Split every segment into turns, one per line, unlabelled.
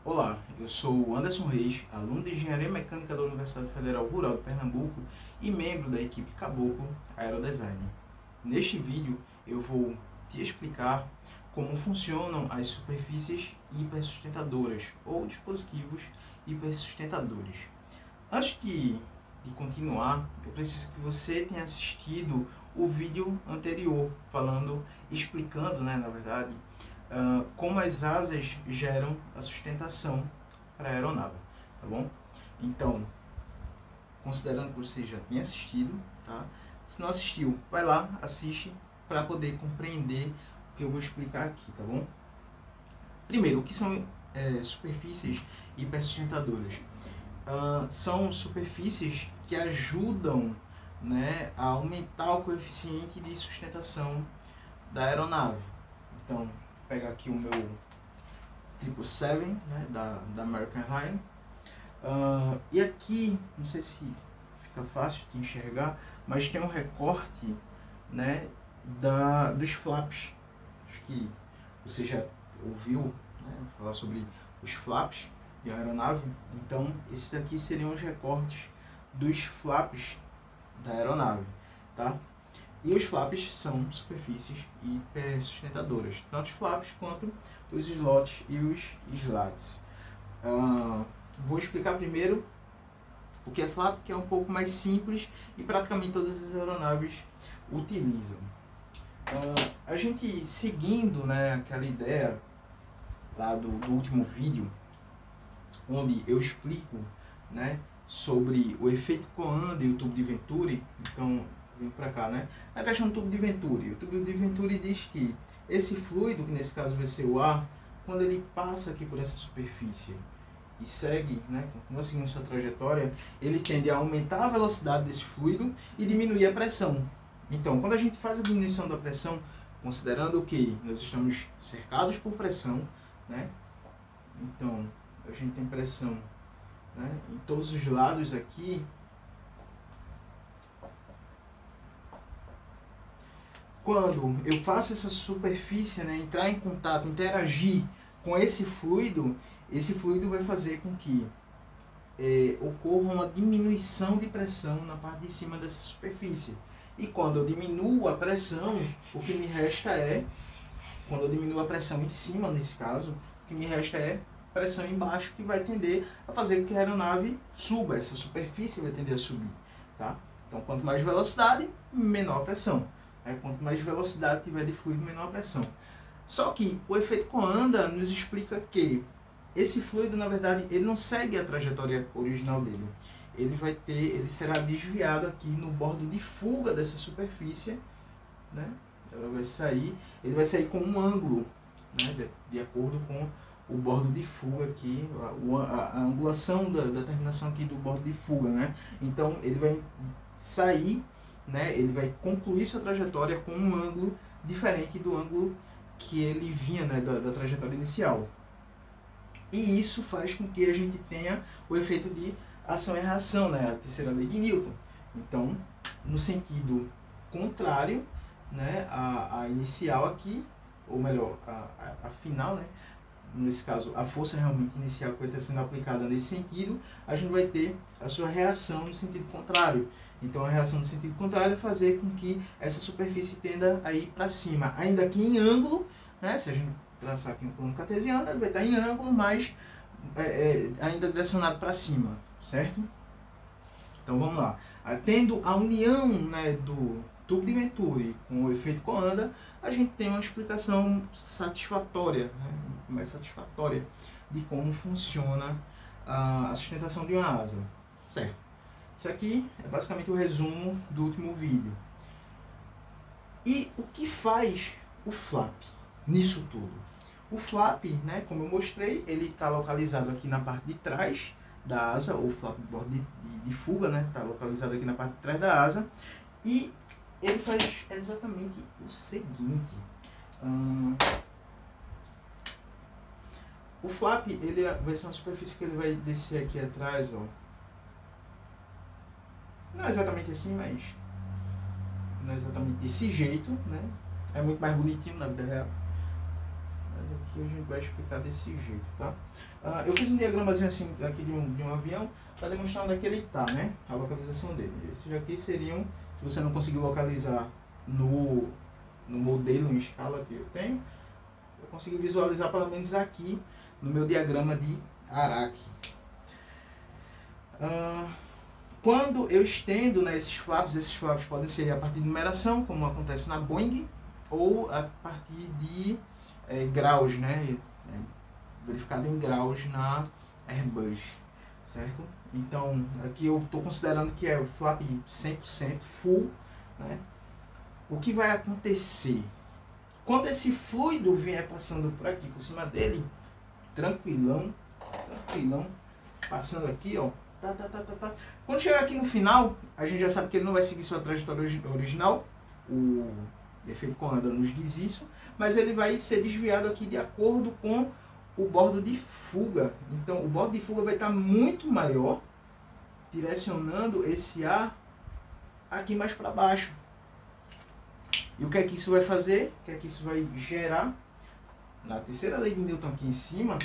Olá, eu sou o Anderson Reis, aluno de Engenharia Mecânica da Universidade Federal Rural de Pernambuco e membro da equipe Caboclo Aerodesign. Neste vídeo eu vou te explicar como funcionam as superfícies hipersustentadoras ou dispositivos hipersustentadores. Antes de continuar, eu preciso que você tenha assistido o vídeo anterior, explicando, na verdade, como as asas geram a sustentação para a aeronave, tá bom? Então, considerando que você já tenha assistido, tá? Se não assistiu, vai lá, assiste para poder compreender o que eu vou explicar aqui, tá bom? Primeiro, o que são superfícies hipersustentadoras? São superfícies que ajudam, né, a aumentar o coeficiente de sustentação da aeronave. Então, vou pegar aqui o meu 777, né, da American Airlines. E aqui, não sei se fica fácil de enxergar, mas tem um recorte, né, dos flaps. Acho que você já ouviu, né, falar sobre os flaps de uma aeronave. Então, esses daqui seriam os recortes dos flaps da aeronave, tá? E os flaps são superfícies hipersustentadoras, tanto os flaps quanto os slots e os slats. Vou explicar primeiro o que é flap, que é um pouco mais simples e praticamente todas as aeronaves utilizam. A gente seguindo, né, aquela ideia lá do último vídeo, onde eu explico, né, sobre o efeito Coanda e o tubo de Venturi. Então, vem para cá, né? A questão do tubo de Venturi. O tubo de Venturi diz que esse fluido, que nesse caso vai ser o ar, quando ele passa aqui por essa superfície e segue, né, continua seguindo sua trajetória, ele tende a aumentar a velocidade desse fluido e diminuir a pressão. Então, quando a gente faz a diminuição da pressão, considerando que nós estamos cercados por pressão, né? Então, a gente tem pressão, né, em todos os lados aqui. Quando eu faço essa superfície, né, entrar em contato, interagir com esse fluido vai fazer com que ocorra uma diminuição de pressão na parte de cima dessa superfície. E quando eu diminuo a pressão, o que me resta quando eu diminuo a pressão em cima, nesse caso, o que me resta é pressão embaixo, que vai tender a fazer com que a aeronave suba, essa superfície vai tender a subir, tá? Então, quanto mais velocidade, menor a pressão. Quanto mais velocidade tiver de fluido, menor a pressão. Só que o efeito Coanda nos explica que esse fluido, na verdade, ele não segue a trajetória original dele. Ele será desviado aqui no bordo de fuga dessa superfície, né? Ele vai sair com um ângulo, né, de acordo com o bordo de fuga aqui, a angulação da terminação aqui do bordo de fuga, né? Então, ele vai sair, né, ele vai concluir sua trajetória com um ângulo diferente do ângulo que ele vinha, né, da trajetória inicial. E isso faz com que a gente tenha o efeito de ação e reação, né, a terceira lei de Newton. Então, no sentido contrário, né, a inicial aqui, ou melhor, a final, né, nesse caso, a força realmente inicial que vai estar sendo aplicada nesse sentido, a gente vai ter a sua reação no sentido contrário. Então, a reação no sentido contrário é fazer com que essa superfície tenda a ir para cima, ainda que em ângulo, né? Se a gente traçar aqui um plano cartesiano, ele vai estar em ângulo, mas ainda direcionado para cima, certo? Então, vamos lá. Tendo a união, né, do tubo de Venturi com o efeito Coanda, a gente tem uma explicação satisfatória, né, mais satisfatória de como funciona a sustentação de uma asa, certo? Isso aqui é basicamente o resumo do último vídeo. E o que faz o flap nisso tudo? O flap, né, como eu mostrei, ele está localizado aqui na parte de trás da asa, ou flap de bordo de fuga, né, está localizado aqui na parte de trás da asa, e ele faz exatamente o seguinte. O flap, ele vai ser uma superfície que ele vai descer aqui atrás, ó. Não é exatamente assim, mas não é exatamente desse jeito, né? É muito mais bonitinho na vida real. Mas aqui a gente vai explicar desse jeito, tá? Eu fiz um diagramazinho assim aqui de um avião para demonstrar onde é que ele está, né? A localização dele. Esses aqui seriam, se você não conseguir localizar no modelo em escala que eu tenho, eu consegui visualizar pelo menos aqui no meu diagrama de Araque. Quando eu estendo, né, esses flaps podem ser a partir de numeração, como acontece na Boeing, ou a partir de graus, né, verificado em graus na Airbus, certo? Então, aqui eu estou considerando que é o flap 100% full, né? O que vai acontecer? Quando esse fluido vier passando por aqui, por cima dele, tranquilão, passando aqui, ó, tá. Quando chegar aqui no final, a gente já sabe que ele não vai seguir sua trajetória original, o efeito Coanda nos diz isso, mas ele vai ser desviado aqui de acordo com o bordo de fuga. Então, o bordo de fuga vai estar muito maior, direcionando esse ar aqui mais para baixo. E o que é que isso vai fazer? O que é que isso vai gerar? Na terceira lei de Newton aqui em cima,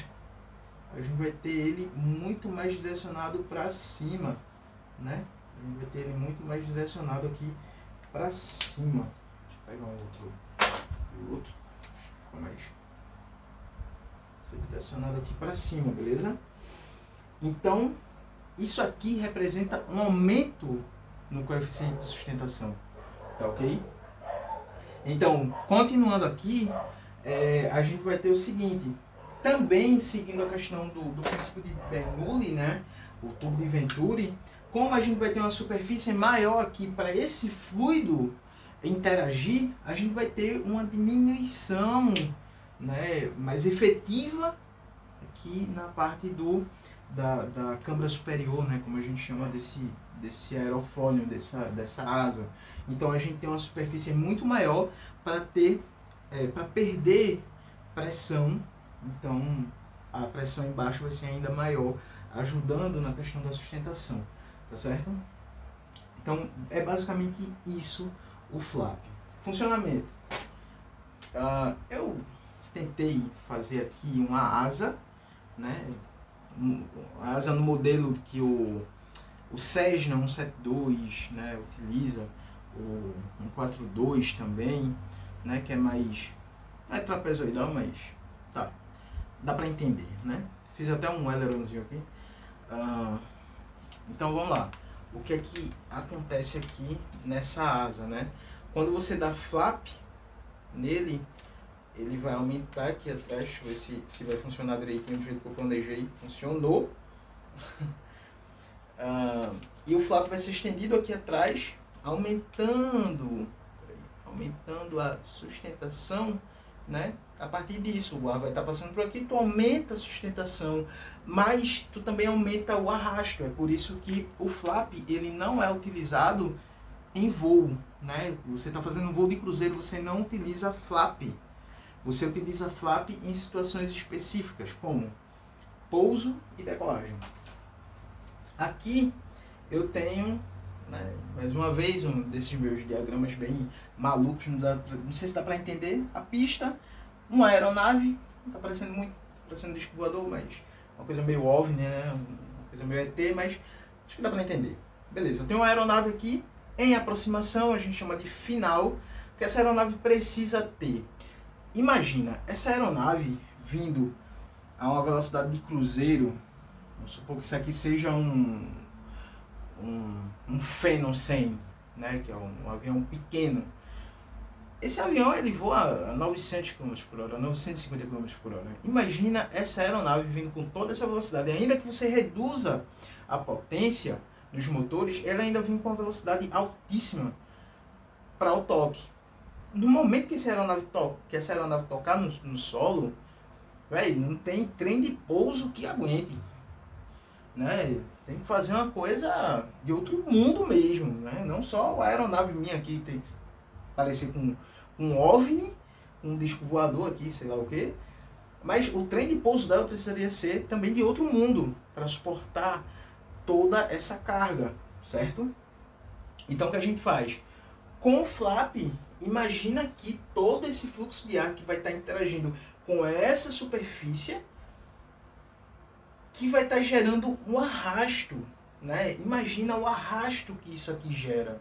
a gente vai ter ele muito mais direcionado para cima, né? A gente vai ter ele muito mais direcionado aqui para cima. Deixa eu pegar um outro. Ficou mais ser direcionado aqui para cima, beleza? Então, isso aqui representa um aumento no coeficiente de sustentação, tá ok? Então, continuando aqui, a gente vai ter o seguinte, também seguindo a questão do princípio de Bernoulli, né, o tubo de Venturi, como a gente vai ter uma superfície maior aqui para esse fluido interagir, a gente vai ter uma diminuição, né, mais efetiva aqui na parte da câmara superior, né, como a gente chama desse aerofólio, dessa asa. Então a gente tem uma superfície muito maior para perder pressão. Então a pressão embaixo vai ser ainda maior, ajudando na questão da sustentação, tá certo? Então é basicamente isso o flap. Funcionamento. Eu tentei fazer aqui uma asa, né? A asa no modelo que o Cessna 172, né, utiliza, o 142 também, né, que é mais trapezoidal, mas tá, dá para entender, né? Fiz até um aileronzinho aqui. Então vamos lá. O que é que acontece aqui nessa asa, né? Quando você dá flap nele, ele vai aumentar aqui atrás. Deixa eu ver se vai funcionar direitinho do jeito que eu planejei. Funcionou. E o flap vai ser estendido aqui atrás, aumentando a sustentação, né? A partir disso, o ar vai estar passando por aqui, tu aumenta a sustentação, mas tu também aumenta o arrasto. É por isso que o flap, ele não é utilizado em voo, né? Você está fazendo um voo de cruzeiro, você não utiliza flap. Você utiliza flap em situações específicas, como pouso e decolagem. Aqui eu tenho, né, mais uma vez, um desses meus diagramas bem malucos, não sei se dá para entender. A pista, uma aeronave, está parecendo um disco voador, mas uma coisa meio OVNI, né, uma coisa meio ET, mas acho que dá para entender. Beleza, eu tenho uma aeronave aqui, em aproximação, a gente chama de final, que essa aeronave precisa ter. Imagina, essa aeronave vindo a uma velocidade de cruzeiro, vamos supor que isso aqui seja um Phenom 100, né, que é um avião pequeno. Esse avião ele voa a 900 km por hora, 950 km por hora. Imagina essa aeronave vindo com toda essa velocidade. Ainda que você reduza a potência dos motores, ela ainda vem com uma velocidade altíssima para o toque. No momento que essa aeronave tocar no solo, véio, não tem trem de pouso que aguente, né? Tem que fazer uma coisa de outro mundo mesmo, né? Não só a aeronave minha aqui tem que parecer com um OVNI, um disco voador aqui, sei lá o que, mas o trem de pouso dela precisaria ser também de outro mundo para suportar toda essa carga, certo? Então o que a gente faz? Com o flap, imagina que todo esse fluxo de ar que vai estar interagindo com essa superfície que vai estar gerando um arrasto, né? Imagina o arrasto que isso aqui gera.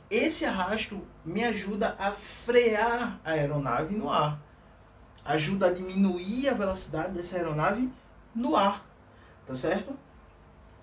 Esse arrasto me ajuda a frear a aeronave no ar. Ajuda a diminuir a velocidade dessa aeronave no ar, tá certo?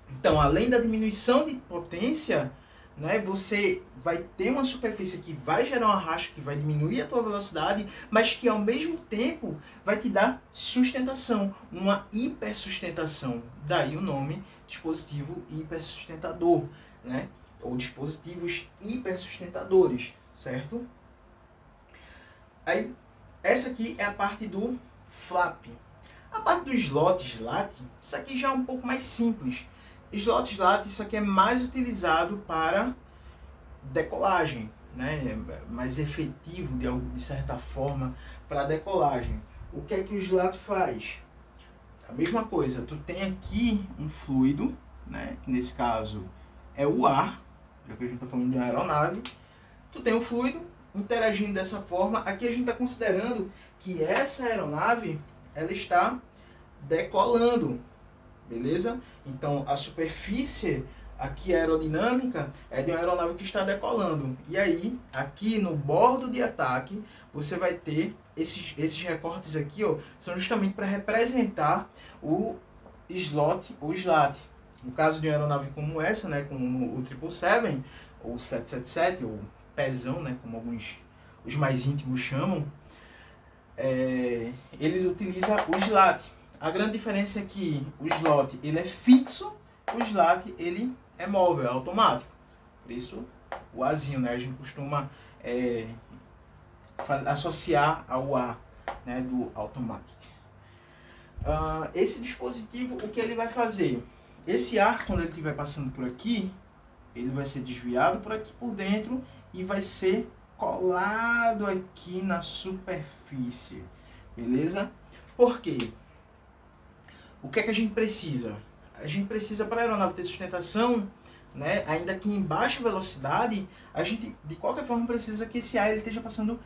Então, além da diminuição de potência, né, você vai ter uma superfície que vai gerar um arrasto, que vai diminuir a tua velocidade, mas que ao mesmo tempo vai te dar sustentação, uma hipersustentação. Daí o nome dispositivo hipersustentador, né? Ou dispositivos hipersustentadores, certo? Aí, essa aqui é a parte do flap. A parte do slot, slat, isso aqui já é um pouco mais simples. Slot, slat, isso aqui é mais utilizado para decolagem, né? É mais efetivo de certa forma para decolagem. O que é que o slat faz? A mesma coisa, tu tem aqui um fluido, né? Que nesse caso é o ar, já que a gente está falando de uma aeronave. Tu tem um fluido interagindo dessa forma. Aqui a gente está considerando que essa aeronave ela está decolando, beleza? Então a superfície aqui aerodinâmica é de uma aeronave que está decolando. E aí, aqui no bordo de ataque, você vai ter esses recortes aqui, ó, são justamente para representar o slot ou slat. No caso de uma aeronave como essa, né, como o 777, ou 777, ou pezão, né, como alguns os mais íntimos chamam, eles utilizam o slat. A grande diferença é que o slot ele é fixo, o slat ele é móvel, é automático. Por isso o Azinho, né, a gente costuma associar ao A, né, do automático. Esse dispositivo, o que ele vai fazer? Esse ar, quando ele estiver passando por aqui, ele vai ser desviado por aqui por dentro e vai ser colado aqui na superfície, beleza? Por quê? O que é que a gente precisa? A gente precisa, para a aeronave ter sustentação, né, ainda que em baixa velocidade, a gente de qualquer forma precisa que esse ar ele esteja passando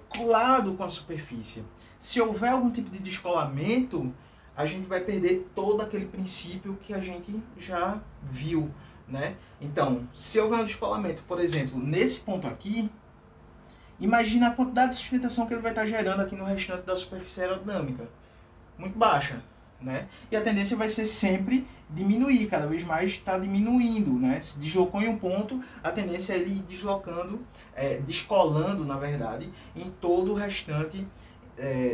colado com a superfície. Se houver algum tipo de descolamento, a gente vai perder todo aquele princípio que a gente já viu, né? Então, se houver um descolamento, por exemplo, nesse ponto aqui, imagina a quantidade de sustentação que ele vai estar gerando aqui no restante da superfície aerodinâmica. Muito baixa, né? E a tendência vai ser sempre diminuir, cada vez mais está diminuindo, né? Se deslocou em um ponto, a tendência é ele ir deslocando, descolando, na verdade, em todo o restante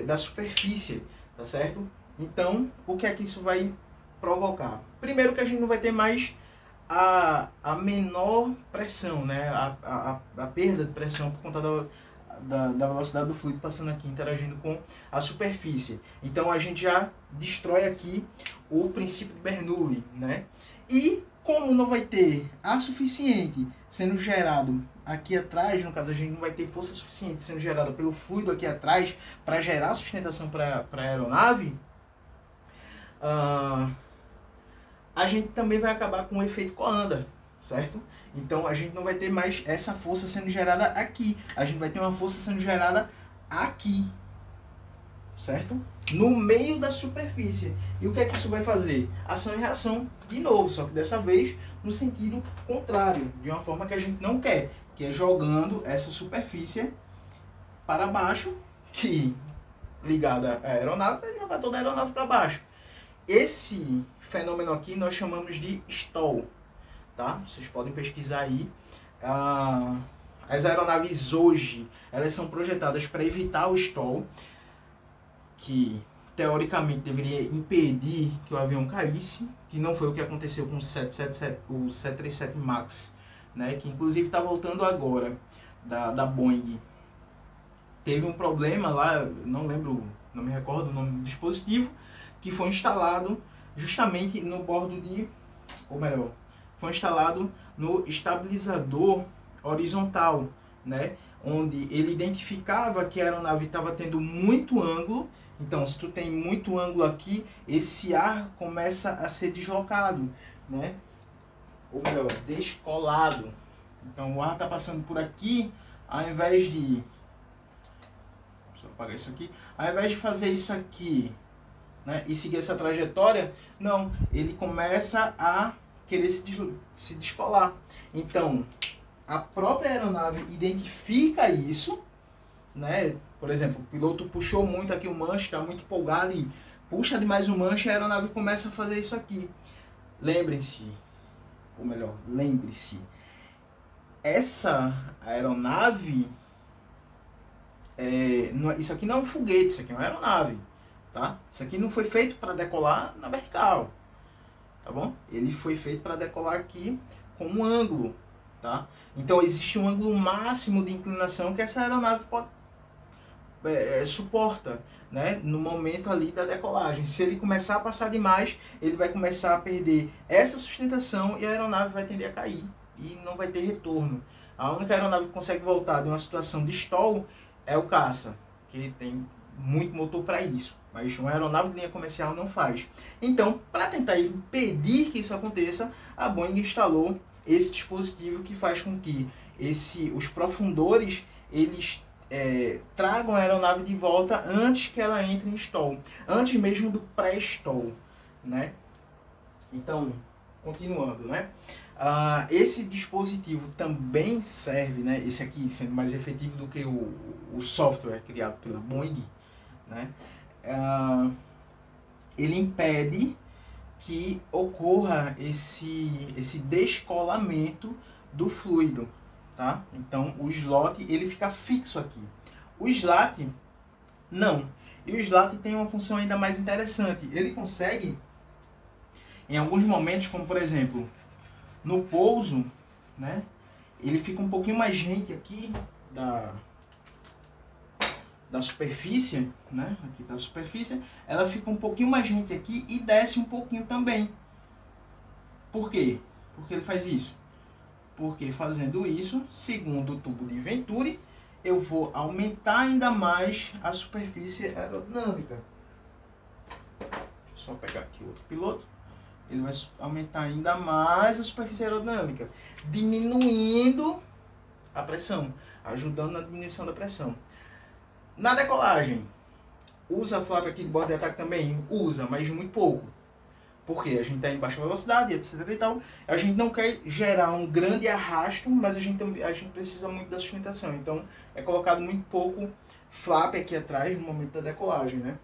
da superfície, tá certo? Então, o que é que isso vai provocar? Primeiro que a gente não vai ter mais a menor pressão, né? A perda de pressão por conta da velocidade do fluido passando aqui, interagindo com a superfície. Então a gente já destrói aqui o princípio de Bernoulli, né? E como não vai ter ar suficiente sendo gerado aqui atrás, no caso a gente não vai ter força suficiente sendo gerada pelo fluido aqui atrás para gerar sustentação para a aeronave, a gente também vai acabar com o efeito Coanda, certo? Então a gente não vai ter mais essa força sendo gerada aqui, a gente vai ter uma força sendo gerada aqui, certo? No meio da superfície. E o que é que isso vai fazer? Ação e reação de novo, só que dessa vez no sentido contrário, de uma forma que a gente não quer, que é jogando essa superfície para baixo, que ligada à aeronave, vai jogar toda a aeronave para baixo. Esse fenômeno aqui nós chamamos de stall, tá? Vocês podem pesquisar aí. As aeronaves hoje, elas são projetadas para evitar o stall, que teoricamente deveria impedir que o avião caísse, que não foi o que aconteceu com o 737 MAX, né? Que inclusive está voltando agora, da Boeing. Teve um problema lá, não me recordo o nome do dispositivo, que foi instalado justamente no bordo foi instalado no estabilizador horizontal, né? Onde ele identificava que a aeronave estava tendo muito ângulo. Então, se tu tem muito ângulo aqui, esse ar começa a ser deslocado, né? Ou melhor, descolado. Então, o ar está passando por aqui, ao invés de... Deixa eu apagar isso aqui. Ao invés de fazer isso aqui né, e seguir essa trajetória, não, ele começa a querer se descolar. Então, a própria aeronave identifica isso, né? Por exemplo, o piloto puxou muito aqui o manche, está muito empolgado e puxa demais o manche, a aeronave começa a fazer isso aqui. Lembrem-se, ou melhor, lembre-se, essa aeronave, isso aqui não é um foguete, isso aqui é uma aeronave, tá? Isso aqui não foi feito para decolar na vertical, tá bom? Ele foi feito para decolar aqui com um ângulo, tá? Então existe um ângulo máximo de inclinação que essa aeronave suporta, né, no momento ali da decolagem. Se ele começar a passar demais, ele vai começar a perder essa sustentação e a aeronave vai tender a cair e não vai ter retorno. A única aeronave que consegue voltar de uma situação de stall é o caça, que tem muito motor para isso, mas uma aeronave de linha comercial não faz. Então, para tentar impedir que isso aconteça, a Boeing instalou esse dispositivo que faz com que os profundores eles tragam a aeronave de volta antes que ela entre em stall, antes mesmo do pré-stall, né? Então, continuando, né? Esse dispositivo também serve, né? Esse aqui sendo mais efetivo do que o software criado pela Boeing, né? Ele impede que ocorra esse descolamento do fluido, tá? Então o slot ele fica fixo aqui. O slat não. E o slat tem uma função ainda mais interessante. Ele consegue, em alguns momentos, como por exemplo no pouso, né? Ele fica um pouquinho mais rente aqui da superfície, né? Aqui tá a superfície, ela fica um pouquinho mais rente aqui e desce um pouquinho também. Por quê? Porque ele faz isso. Porque fazendo isso, segundo o tubo de Venturi, eu vou aumentar ainda mais a superfície aerodinâmica. Deixa eu só pegar aqui outro piloto. Ele vai aumentar ainda mais a superfície aerodinâmica, diminuindo a pressão, ajudando na diminuição da pressão. Na decolagem, usa a flap aqui de borda de ataque também? Usa, mas muito pouco. Porque a gente está em baixa velocidade, etc e tal. A gente não quer gerar um grande arrasto, mas a gente precisa muito da sustentação. Então, é colocado muito pouco flap aqui atrás no momento da decolagem, né?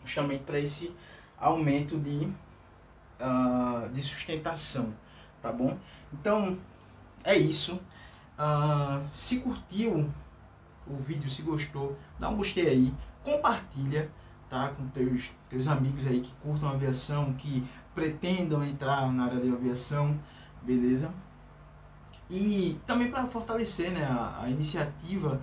Justamente para esse aumento de sustentação, tá bom? Então, é isso. Se curtiu o vídeo, se gostou, dá um gostei aí, compartilha, tá, com teus amigos aí que curtam aviação, que pretendam entrar na área de aviação, beleza? E também para fortalecer, né, a iniciativa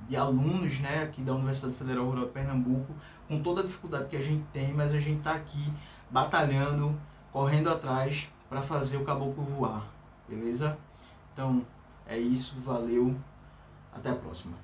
de alunos, né, aqui da Universidade Federal Rural de Pernambuco, com toda a dificuldade que a gente tem, mas a gente está aqui batalhando, correndo atrás para fazer o caboclo voar, beleza? Então é isso, valeu, até a próxima.